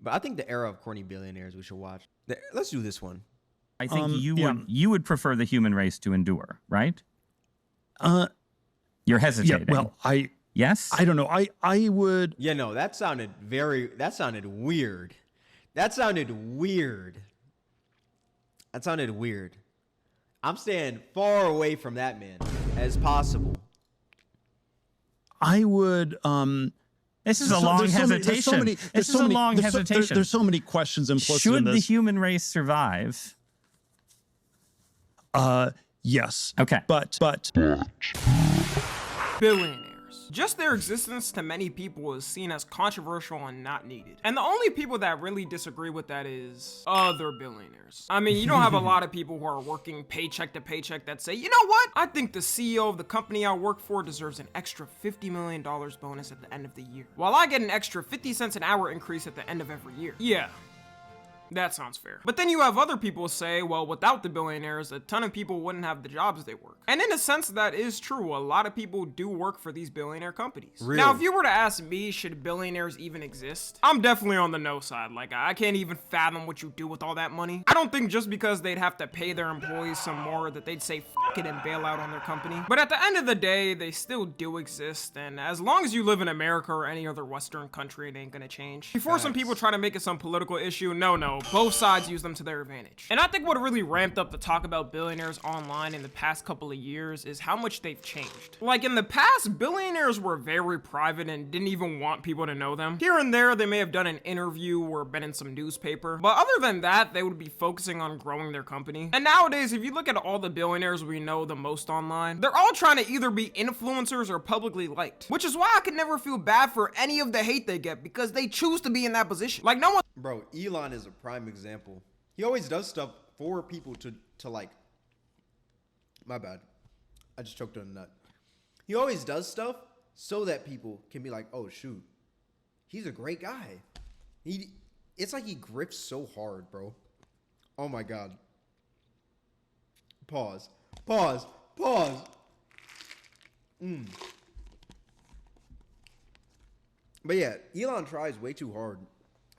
But I think the era of corny billionaires we should watch. Let's do this one. I think you would prefer the human race to endure, right? You're hesitating. Yeah, well, yes? I don't know. I would. Yeah, no, that sounded weird. That sounded weird. I'm staying far away from that man as possible. I would. This is a long hesitation. This is a long hesitation. There's so many questions implicit Should in this. the human race survive? Yes. Okay. But. Billionaires. Just their existence to many people is seen as controversial and not needed. And the only people that really disagree with that is other billionaires. I mean, you don't have a lot of people who are working paycheck to paycheck that say, you know what? I think the CEO of the company I work for deserves an extra $50 million bonus at the end of the year, while I get an extra 50 cents an hour increase at the end of every year. Yeah. That sounds fair. But then you have other people say, well, without the billionaires, a ton of people wouldn't have the jobs they work. And in a sense, that is true. A lot of people do work for these billionaire companies. Really? Now, if you were to ask me, should billionaires even exist? I'm definitely on the no side. Like, I can't even fathom what you do with all that money. I don't think just because they'd have to pay their employees some more that they'd say f it and bail out on their company. But at the end of the day, they still do exist. And as long as you live in America or any other Western country, it ain't gonna change. Before some people try to make it some political issue, no. Both sides use them to their advantage. And I think what really ramped up the talk about billionaires online in the past couple of years is how much they've changed. Like in the past, billionaires were very private and didn't even want people to know them. Here and there, they may have done an interview or been in some newspaper, but other than that, they would be focusing on growing their company. And nowadays, if you look at all the billionaires we know the most online, they're all trying to either be influencers or publicly liked, which is why I could never feel bad for any of the hate they get because they choose to be in that position. Like no one. Bro, Elon is a prime example. He always does stuff for people to like. My bad. I just choked on a nut. He always does stuff so that people can be like, oh shoot, he's a great guy. It's like he grifts so hard, bro. Oh my god. Pause. But yeah, Elon tries way too hard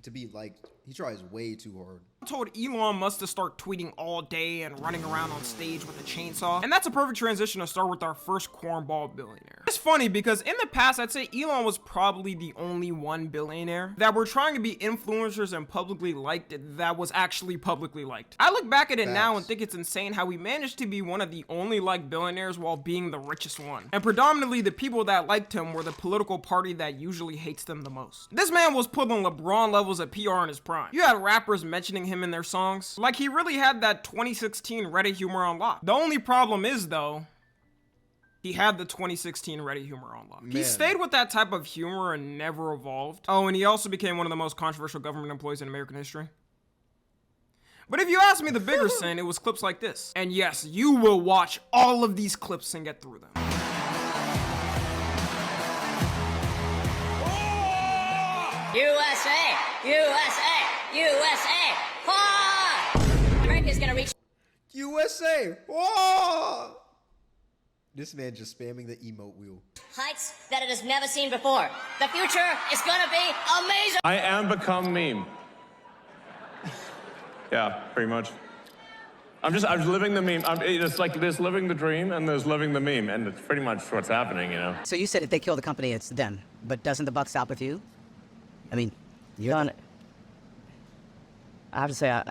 to be liked. He tries way too hard. I told Elon Musk to start tweeting all day and running around on stage with a chainsaw. And that's a perfect transition to start with our first cornball billionaire. It's funny because in the past, I'd say Elon was probably the only one billionaire that were trying to be influencers and publicly liked that was actually publicly liked. I look back at it now and think it's insane how he managed to be one of the only liked billionaires while being the richest one. And predominantly the people that liked him were the political party that usually hates them the most. This man was pulling LeBron levels of PR in his prime. You had rappers mentioning him in their songs. Like he really had that 2016 Reddit humor on lock. The only problem is though, he had the 2016 Reddit humor on lock. He stayed with that type of humor and never evolved. Oh, and he also became one of the most controversial government employees in American history. But if you ask me the bigger sin, it was clips like this. And yes, you will watch all of these clips and get through them. USA! USA! USA! Ah! America's gonna reach USA! Whoa! This man just spamming the emote wheel. heights that it has never seen before. The future is gonna be amazing! I am become meme. Yeah, pretty much. I'm just living the meme. It's like there's living the dream and there's living the meme, and it's pretty much what's happening, you know? So you said if they kill the company, it's them. But doesn't the buck stop with you? I mean, you're on it. I have to say,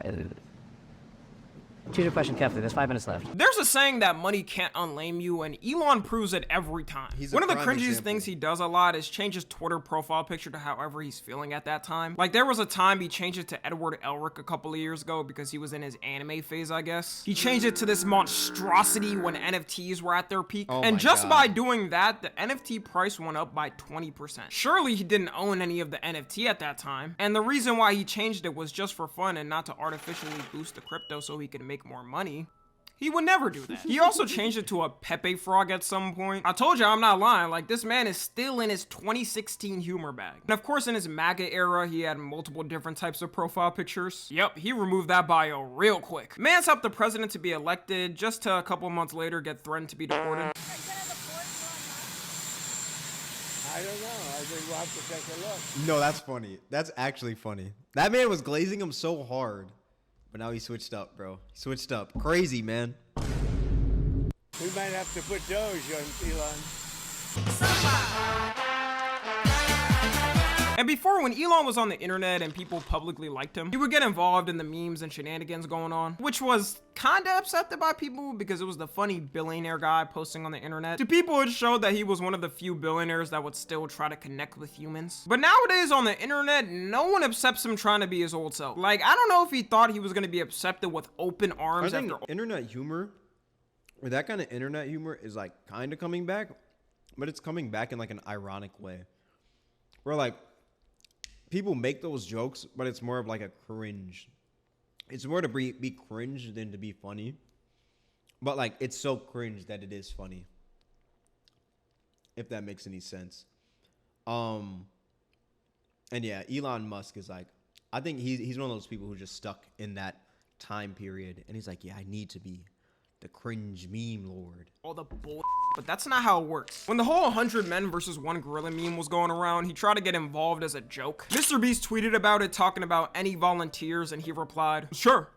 choose your question carefully. There's 5 minutes left. There's a saying that money can't unlame you, and Elon proves it every time. One of the cringiest things he does a lot is change his Twitter profile picture to however he's feeling at that time. Like, there was a time he changed it to Edward Elric a couple of years ago because he was in his anime phase, I guess. He changed it to this monstrosity when NFTs were at their peak. And just by doing that, the NFT price went up by 20%. Surely he didn't own any of the NFT at that time. And the reason why he changed it was just for fun and not to artificially boost the crypto so he could make more money. He would never do that. He also changed it to a Pepe frog at some point. I told you, I'm not lying. Like, this man is still in his 2016 humor bag. And of course, in his MAGA era, he had multiple different types of profile pictures. Yep, he removed that bio real quick. Man's helped the president to be elected, just to a couple months later get threatened to be deported. I don't know. think we'll have to take a look. No, that's funny. That's actually funny. That man was glazing him so hard, but now he switched up, bro. He switched up. Crazy, man. We might have to put Doge on Elon. And before, when Elon was on the internet and people publicly liked him, he would get involved in the memes and shenanigans going on, which was kinda accepted by people because it was the funny billionaire guy posting on the internet. To people, it showed that he was one of the few billionaires that would still try to connect with humans. But nowadays on the internet, no one accepts him trying to be his old self. Like, I don't know if he thought he was gonna be accepted with open arms I think after internet humor, or that kind of internet humor, is like kind of coming back, but it's coming back in like an ironic way, where like people make those jokes, but it's more of like a cringe. It's more to be cringe than to be funny. But like, it's so cringe that it is funny. If that makes any sense. And yeah, Elon Musk is like, I think he's one of those people who just stuck in that time period. And he's like, yeah, I need to be the cringe meme lord. All the bull, but that's not how it works. When the whole 100 men versus 1 gorilla meme was going around, he tried to get involved as a joke. Mr. Beast tweeted about it, talking about any volunteers, and he replied, sure.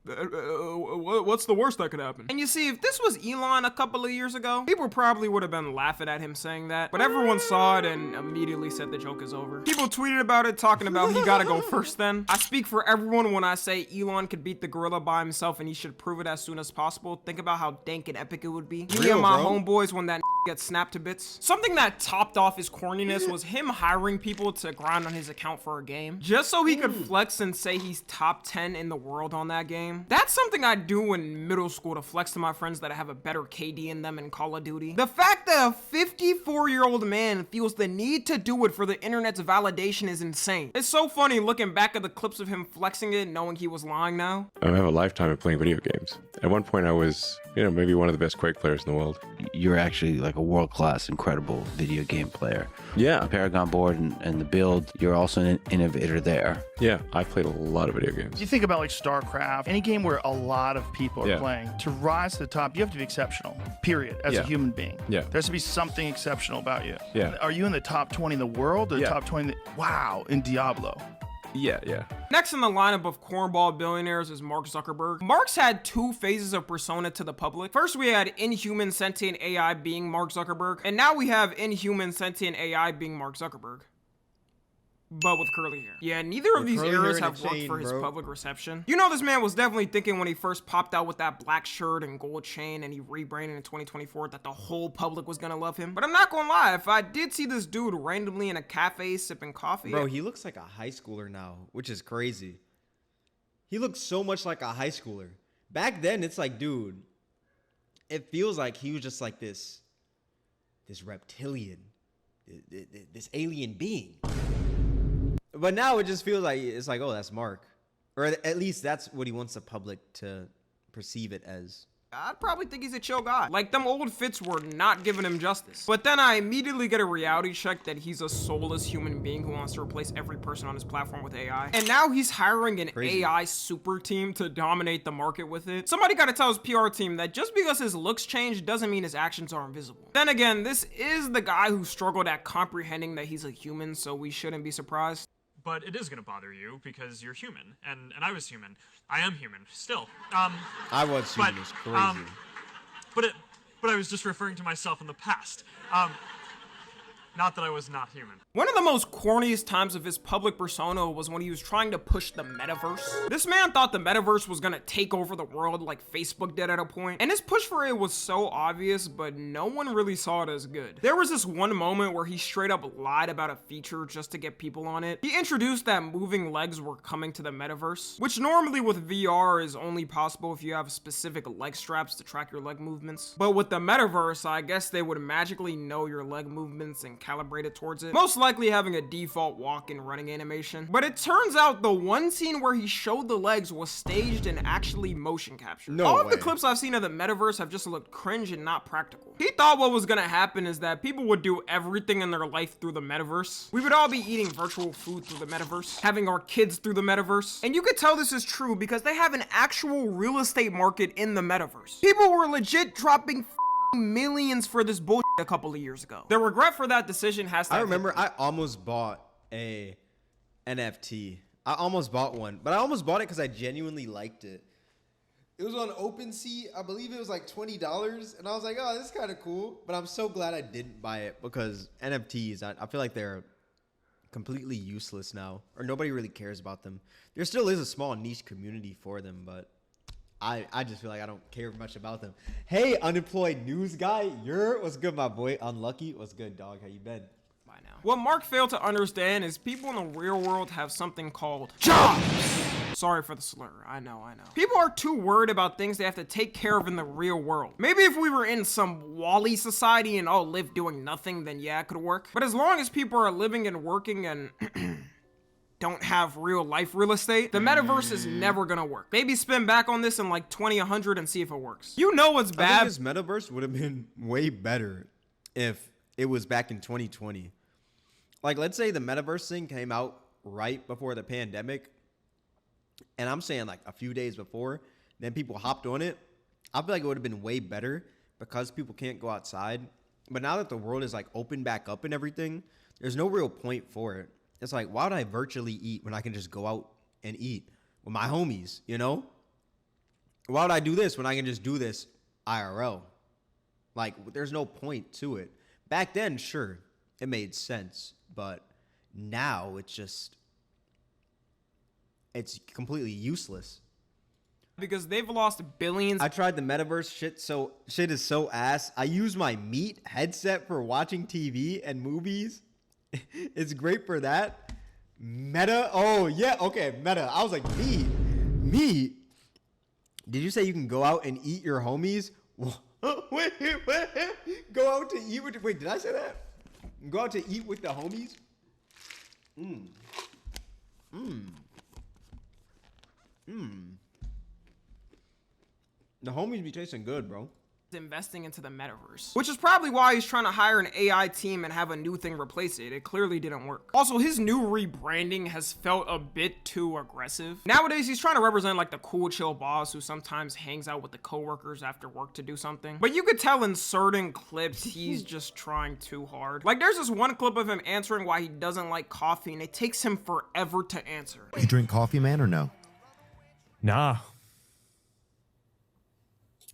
What's the worst that could happen? And you see, if this was Elon a couple of years ago, people probably would have been laughing at him saying that, but everyone saw it and immediately said the joke is over. People tweeted about it, talking about he gotta go first then. I speak for everyone when I say Elon could beat the gorilla by himself and he should prove it as soon as possible. Think about how dank and epic it would be. Me and my homeboys when that gets snapped to bits. Something that topped off his corniness was him hiring people to grind on his account for a game, just so he could flex and say he's top 10 in the world on that game. That's something I do in middle school to flex to my friends that I have a better KD in them in Call of Duty. The fact that a 54-year-old man feels the need to do it for the internet's validation is insane. It's so funny looking back at the clips of him flexing it, knowing he was lying now. I have a lifetime of playing video games. At one point I was, maybe one of the best Quake players in the world. You're actually like a world-class, incredible video game player. Yeah. The Paragon board and the build, you're also an innovator there. Yeah, I've played a lot of video games. You think about like StarCraft, any game where a lot of people are playing. To rise to the top, you have to be exceptional, period, as a human being. Yeah. There has to be something exceptional about you. Yeah. Are you in the top 20 in the world or top 20 wow, in Diablo? Yeah. Next in the lineup of cornball billionaires is Mark Zuckerberg. Mark's had 2 phases of persona to the public. First, we had inhuman sentient AI being Mark Zuckerberg, and now we have inhuman sentient AI being Mark Zuckerberg, but with curly hair. Yeah, neither of these eras have worked for his public reception. You know, this man was definitely thinking when he first popped out with that black shirt and gold chain and he rebranded in 2024 that the whole public was gonna love him. But I'm not gonna lie, if I did see this dude randomly in a cafe sipping coffee. Bro, he looks like a high schooler now, which is crazy. He looks so much like a high schooler. Back then, it's like, dude, it feels like he was just like this reptilian, this alien being. But now it just feels like, it's like, oh, that's Mark. Or at least that's what he wants the public to perceive it as. I'd probably think he's a chill guy. Like, them old fits were not giving him justice. But then I immediately get a reality check that he's a soulless human being who wants to replace every person on his platform with AI. And now he's hiring an AI super team to dominate the market with it. Somebody gotta tell his PR team that just because his looks change doesn't mean his actions are invisible. Then again, this is the guy who struggled at comprehending that he's a human, so we shouldn't be surprised. But it is going to bother you because you're human, and I was human. I am human still. I was human. It's crazy. But I was just referring to myself in the past. Not that I was not human. One of the most corniest times of his public persona was when he was trying to push the metaverse. This man thought the metaverse was gonna take over the world like Facebook did at a point, and his push for it was so obvious, but no one really saw it as good. There was this one moment where he straight up lied about a feature just to get people on it. He introduced that moving legs were coming to the metaverse, which normally with VR is only possible if you have specific leg straps to track your leg movements. But with the metaverse, I guess they would magically know your leg movements and calibrate it towards it. Most likely having a default walk and running animation. But it turns out the one scene where he showed the legs was staged and actually motion captured. All of the clips I've seen of the metaverse have just looked cringe and not practical. He thought what was gonna happen is that people would do everything in their life through the metaverse. We would all be eating virtual food through the metaverse, having our kids through the metaverse. And you could tell this is true because they have an actual real estate market in the metaverse. People were legit dropping millions for this bullshit a couple of years ago. The regret for that decision has to I remember I almost bought a NFT. I almost bought one, but I almost bought it because I genuinely liked it. It was on OpenSea. I believe it was like $20, and I was like, oh, this is kind of cool. But I'm so glad I didn't buy it because NFTs, I feel like they're completely useless now, or nobody really cares about them. There still is a small niche community for them, but I just feel like I don't care much about them. Hey, unemployed news guy, what's good, my boy? Unlucky, what's good, dog? How you been? By now. What Mark failed to understand is people in the real world have something called jobs. Sorry for the slur. I know. People are too worried about things they have to take care of in the real world. Maybe if we were in some Wall-E society and all live doing nothing, then yeah, it could work. But as long as people are living and working and don't have real life real estate, the metaverse is never gonna work. Maybe spin back on this in like 2100 and see if it works. You know what's bad? I think this metaverse would have been way better if it was back in 2020. Like, let's say the metaverse thing came out right before the pandemic, and I'm saying like a few days before, then people hopped on it. I feel like it would have been way better because people can't go outside. But now that the world is like open back up and everything, there's no real point for it. It's like, why would I virtually eat when I can just go out and eat with my homies, you know? Why would I do this when I can just do this IRL? Like, there's no point to it. Back then, sure, it made sense. But now it's completely useless. Because they've lost billions. I tried the metaverse shit is so ass. I use my Meet headset for watching TV and movies. It's great for that. Meta? Oh, yeah. Okay, Meta. I was like, Meet? Did you say you can go out and eat your homies? Wait. Go out to eat with... Wait, did I say that? Go out to eat with the homies? The homies be tasting good, bro. Investing into the metaverse, which is probably why he's trying to hire an AI team and have a new thing replace it. It clearly didn't work. Also, his new rebranding has felt a bit too aggressive. Nowadays, he's trying to represent like the cool, chill boss who sometimes hangs out with the coworkers after work to do something. But you could tell in certain clips, he's just trying too hard. Like, there's this one clip of him answering why he doesn't like coffee, and it takes him forever to answer. You drink coffee, man, or no? Nah.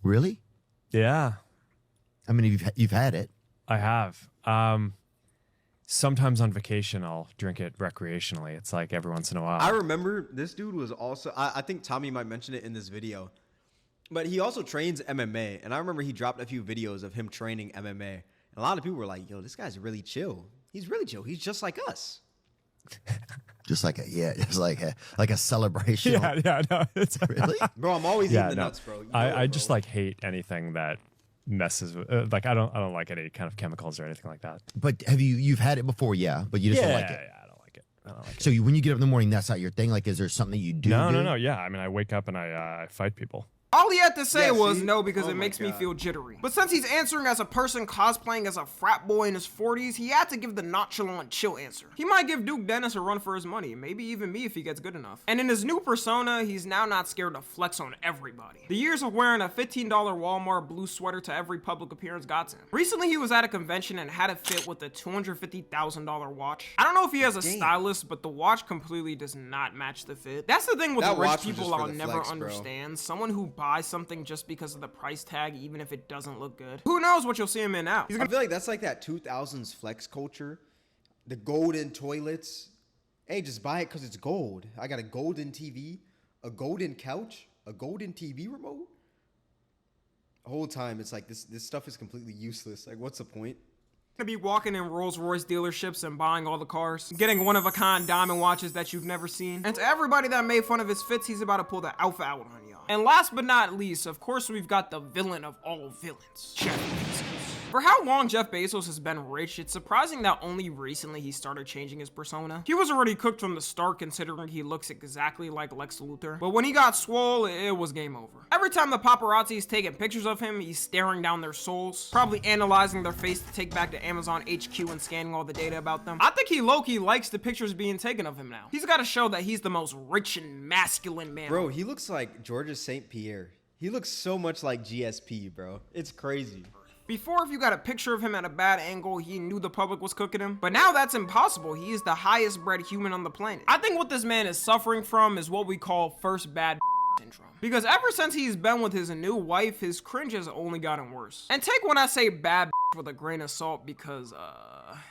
Really? Yeah. I mean, you've had it. I have. Sometimes on vacation, I'll drink it recreationally. It's like every once in a while. I remember this dude was also, I think Tommy might mention it in this video, but he also trains MMA. And I remember he dropped a few videos of him training MMA. And a lot of people were like, yo, this guy's really chill. He's really chill. He's just like us. Just like a celebration. Yeah, no, it's really, bro. I'm always eating the nuts, bro. I just like hate anything that messes with. Like I don't like any kind of chemicals or anything like that. But you've had it before, yeah? But you just don't like it. Yeah, I don't like it. So when you get up in the morning, that's not your thing. Like, is there something that you do? No. Yeah, I mean, I wake up and I fight people. All he had to say was no because it makes me feel jittery. But since he's answering as a person cosplaying as a frat boy in his 40s, he had to give the nonchalant chill answer. He might give Duke Dennis a run for his money, maybe even me if he gets good enough. And in his new persona, he's now not scared to flex on everybody. The years of wearing a $15 Walmart blue sweater to every public appearance got to him. Recently, he was at a convention and had it fit with a $250,000 watch. I don't know if he has a stylist, but the watch completely does not match the fit. That's the thing with rich people I'll never understand. Someone who buy something just because of the price tag, even if it doesn't look good. Who knows what you'll see him in now? I feel like that's like that 2000s flex culture. The golden toilets. Hey, just buy it because it's gold. I got a golden TV, a golden couch, a golden TV remote. The whole time it's like this stuff is completely useless. Like, what's the point? Gonna be walking in Rolls Royce dealerships and buying all the cars, getting one-of-a-kind diamond watches that you've never seen. And to everybody that made fun of his fits, he's about to pull the alpha out on y'all. And last but not least, of course, we've got the villain of all villains, Jeff Bezos. For how long Jeff Bezos has been rich, it's surprising that only recently he started changing his persona. He was already cooked from the start considering he looks exactly like Lex Luthor, but when he got swole, it was game over. Every time the paparazzi's taking pictures of him, he's staring down their souls, probably analyzing their face to take back to Amazon HQ and scanning all the data about them. I think he low-key likes the pictures being taken of him now. He's gotta show that he's the most rich and masculine man. Bro, he looks like Georges St. Pierre. He looks so much like GSP, bro. It's crazy. Before, if you got a picture of him at a bad angle, he knew the public was cooking him. But now that's impossible. He is the highest bred human on the planet. I think what this man is suffering from is what we call first bad syndrome. Because ever since he's been with his new wife, his cringe has only gotten worse. And take when I say bad with a grain of salt, because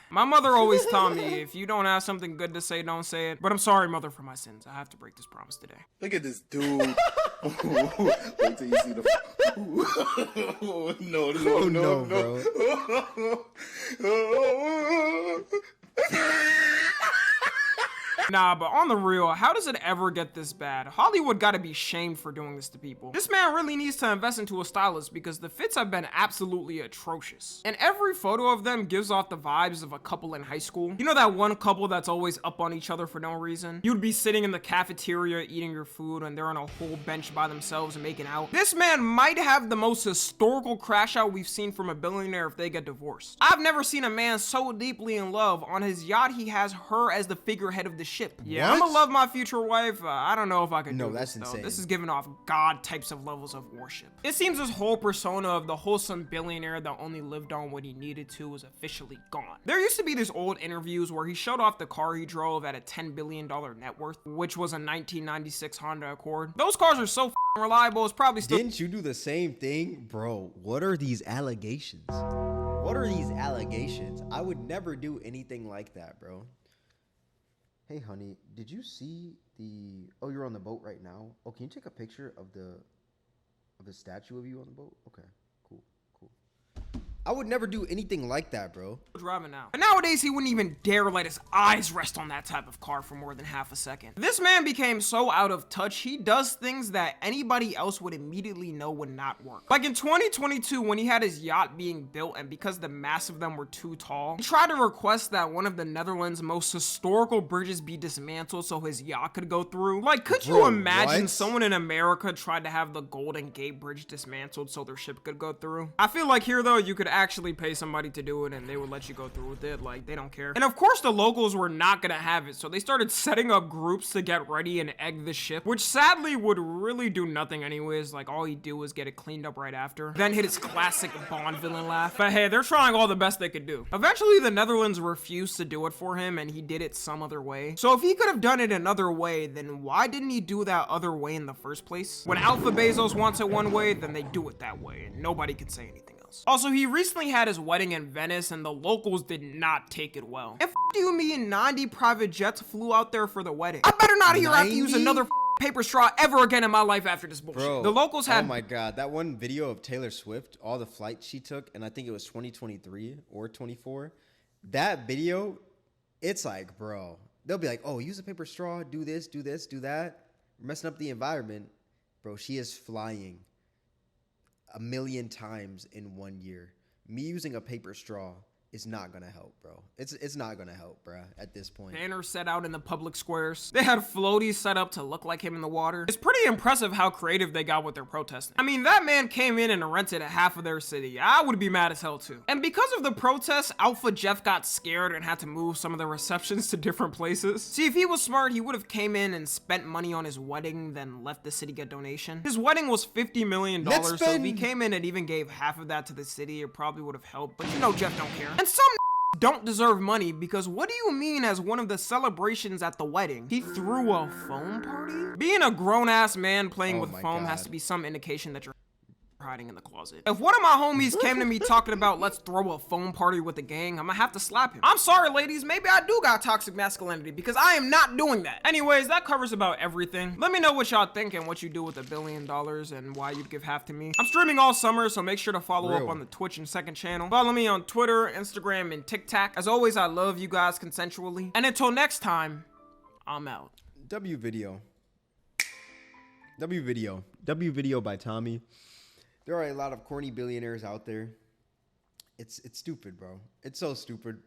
my mother always taught me, if you don't have something good to say, don't say it. But I'm sorry, mother, for my sins. I have to break this promise today. Look at this dude. Wait till you see the. No, Nah, but on the real, how does it ever get this bad? Hollywood gotta be shamed for doing this to people. This man really needs to invest into a stylist because the fits have been absolutely atrocious. And every photo of them gives off the vibes of a couple in high school. You know that one couple that's always up on each other for no reason? You'd be sitting in the cafeteria eating your food and they're on a whole bench by themselves and making out. This man might have the most historical crash out we've seen from a billionaire if they get divorced. I've never seen a man so deeply in love. On his yacht, he has her as the figurehead of the ship. Yeah, I'm gonna love my future wife. I don't know if I can do this, though. Insane. This is giving off God types of levels of worship. It seems his whole persona of the wholesome billionaire that only lived on what he needed to was officially gone. There used to be these old interviews where he showed off the car he drove at a $10 billion net worth, which was a 1996 Honda Accord. Those cars are so reliable, it's probably still— Didn't you do the same thing? Bro, what are these allegations? What are these allegations? I would never do anything like that, bro. Hey, honey, did you see the... Oh, you're on the boat right now? Oh, can you take a picture of the statue of you on the boat? Okay, cool. I would never do anything like that, bro. Driving now. But nowadays, he wouldn't even dare let his eyes rest on that type of car for more than half a second. This man became so out of touch, he does things that anybody else would immediately know would not work. Like in 2022, when he had his yacht being built, and because the mass of them were too tall, he tried to request that one of the Netherlands' most historical bridges be dismantled so his yacht could go through. Like, could you imagine someone in America tried to have the Golden Gate Bridge dismantled so their ship could go through? I feel like here, though, you could actually pay somebody to do it and they would let you go through with it. Like, they don't care. And of course the locals were not gonna have it, so they started setting up groups to get ready and egg the ship, which sadly would really do nothing anyways. Like, all he'd do was get it cleaned up right after, then hit his classic Bond villain laugh. But hey, they're trying all the best they could do. Eventually the Netherlands refused to do it for him and he did it some other way. So if he could have done it another way, then why didn't he do that other way in the first place? When Alpha Bezos wants it one way, then they do it that way and nobody can say anything. Also, he recently had his wedding in Venice and the locals did not take it well. And do you mean 90 private jets flew out there for the wedding? I better not hear I have to use another paper straw ever again in my life after this bullshit. Bro, the locals had— Oh my god, that one video of Taylor Swift, all the flights she took, and I think it was 2023 or 24. That video, it's like, bro, they'll be like, oh, use a paper straw, do this, do that. We're messing up the environment. Bro, she is flying 1 million times in 1 year. Me using a paper straw is not gonna help, bro. It's not gonna help, bro, at this point. Banners set out in the public squares. They had floaties set up to look like him in the water. It's pretty impressive how creative they got with their protesting. I mean, that man came in and rented half of their city. I would be mad as hell too. And because of the protests, Alpha Jeff got scared and had to move some of the receptions to different places. See, if he was smart, he would have came in and spent money on his wedding, then left the city get donation. His wedding was $50 million, so if he came in and even gave half of that to the city, it probably would have helped. But you know Jeff don't care. And some don't deserve money, because what do you mean as one of the celebrations at the wedding, he threw a foam party? Being a grown-ass man playing with foam has to be some indication that you're hiding in the closet. If one of my homies came to me talking about let's throw a foam party with the gang, I'm gonna have to slap him. I'm sorry, ladies, maybe I do got toxic masculinity, because I am not doing that. Anyways, that covers about everything. Let me know what y'all think and what you do with $1 billion and why you'd give half to me. I'm streaming all summer, so make sure to follow up on the Twitch and second channel. Follow me on Twitter, Instagram, and TikTok. As always, I love you guys consensually. And until next time, I'm out. W video by Tommy. There are a lot of corny billionaires out there. It's stupid, bro. It's so stupid.